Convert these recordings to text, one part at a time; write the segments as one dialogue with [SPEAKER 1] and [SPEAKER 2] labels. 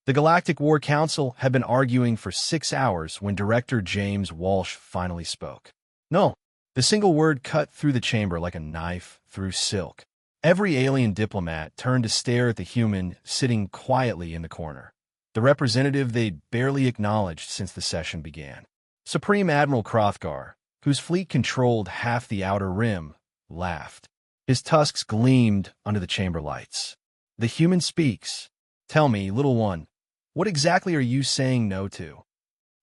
[SPEAKER 1] The Galactic War Council had been arguing for 6 hours when Director James Walsh finally spoke. No, the single word cut through the chamber like a knife through silk. Every alien diplomat turned to stare at the human sitting quietly in the corner, the representative they'd barely acknowledged since the session began. Supreme Admiral Hrothgar, whose fleet controlled half the outer rim, laughed. His tusks gleamed under the chamber lights. The human speaks. Tell me, little one, what exactly are you saying no to?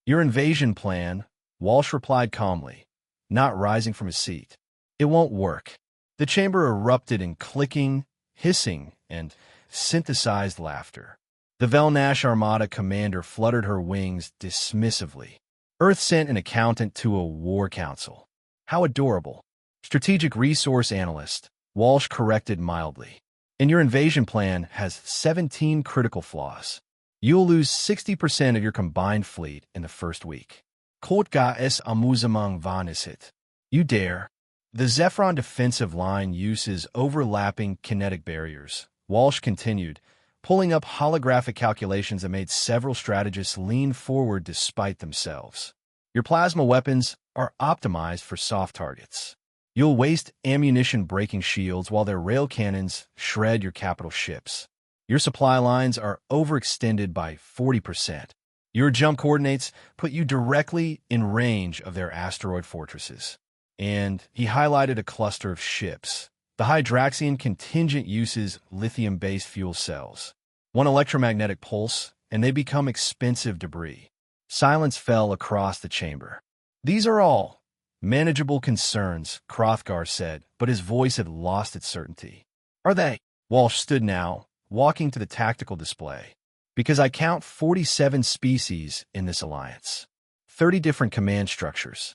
[SPEAKER 1] Your invasion plan, Walsh replied calmly, not rising from his seat. It won't work. The chamber erupted in clicking, hissing, and synthesized laughter. The Velnash Armada commander fluttered her wings dismissively. Earth sent an accountant to a war council. How adorable. Strategic resource analyst, Walsh corrected mildly. And your invasion plan has 17 critical flaws. You'll lose 60% of your combined fleet in the first week. Kotka es amusamang vanisit. You dare. The Zephyron defensive line uses overlapping kinetic barriers, Walsh continued, pulling up holographic calculations that made several strategists lean forward despite themselves. Your plasma weapons are optimized for soft targets. You'll waste ammunition breaking shields while their rail cannons shred your capital ships. Your supply lines are overextended by 40%. Your jump coordinates put you directly in range of their asteroid fortresses. And he highlighted a cluster of ships. The Hydraxian contingent uses lithium-based fuel cells. One electromagnetic pulse, and they become expensive debris. Silence fell across the chamber. These are all manageable concerns, Hrothgar said, but his voice had lost its certainty. Are they? Walsh stood now, walking to the tactical display. Because I count 47 species in this alliance. 30 different command structures.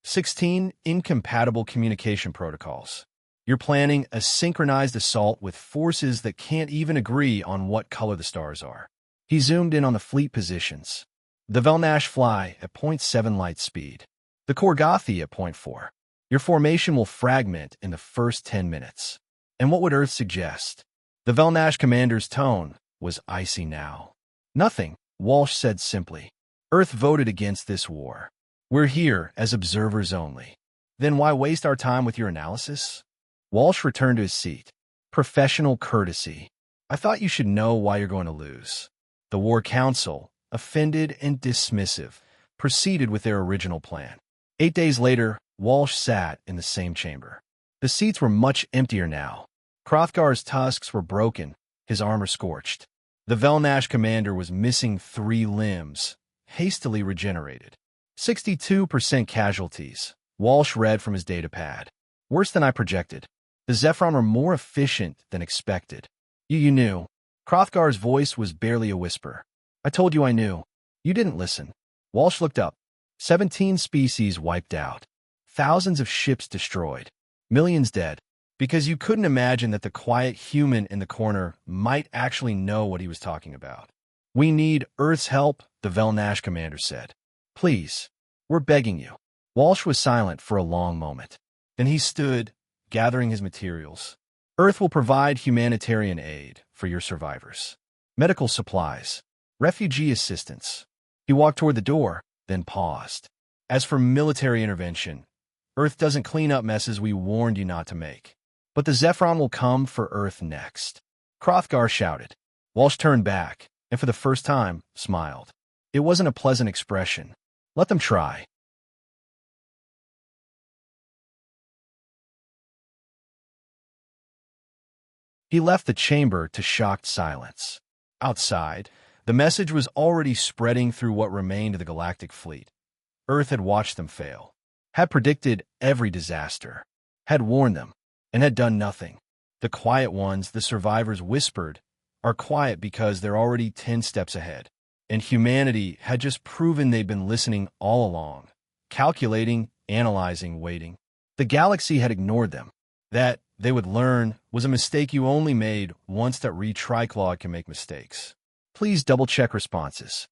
[SPEAKER 1] 16 incompatible communication protocols. You're planning a synchronized assault with forces that can't even agree on what color the stars are. He zoomed in on the fleet positions. The Velnash fly at 0.7 light speed. The Korgothi at 0.4. Your formation will fragment in the first 10 minutes. And what would Earth suggest? The Velnash commander's tone was icy now. Nothing, Walsh said simply. Earth voted against this war. We're here as observers only. Then why waste our time with your analysis? Walsh returned to his seat. Professional courtesy. I thought you should know why you're going to lose. The War Council, offended and dismissive, proceeded with their original plan. 8 days later, Walsh sat in the same chamber. The seats were much emptier now. Hrothgar's tusks were broken, his armor scorched. The Velnash commander was missing 3 limbs, hastily regenerated. 62% casualties, Walsh read from his datapad. Worse than I projected. The Zephyron were more efficient than expected. You knew. Hrothgar's voice was barely a whisper. I told you I knew. You didn't listen. Walsh looked up. 17 species wiped out. Thousands of ships destroyed. Millions dead. Because you couldn't imagine that the quiet human in the corner might actually know what he was talking about. We need Earth's help, the Velnash commander said. Please, we're begging you. Walsh was silent for a long moment. Then he stood, gathering his materials. Earth will provide humanitarian aid for your survivors. Medical supplies. Refugee assistance. He walked toward the door, then paused. As for military intervention, Earth doesn't clean up messes we warned you not to make. But the Zephyron will come for Earth next. Hrothgar shouted. Walsh turned back, and for the first time, smiled. It wasn't a pleasant expression. Let them try. He left the chamber to shocked silence. Outside, the message was already spreading through what remained of the galactic fleet. Earth had watched them fail, had predicted every disaster, had warned them, and had done nothing. The quiet ones, the survivors whispered, are quiet because they're already 10 steps ahead. And humanity had just proven they'd been listening all along, calculating, analyzing, waiting. The galaxy had ignored them. That, they would learn, was a mistake you only made once that Retriclaw can make mistakes. Please double-check responses.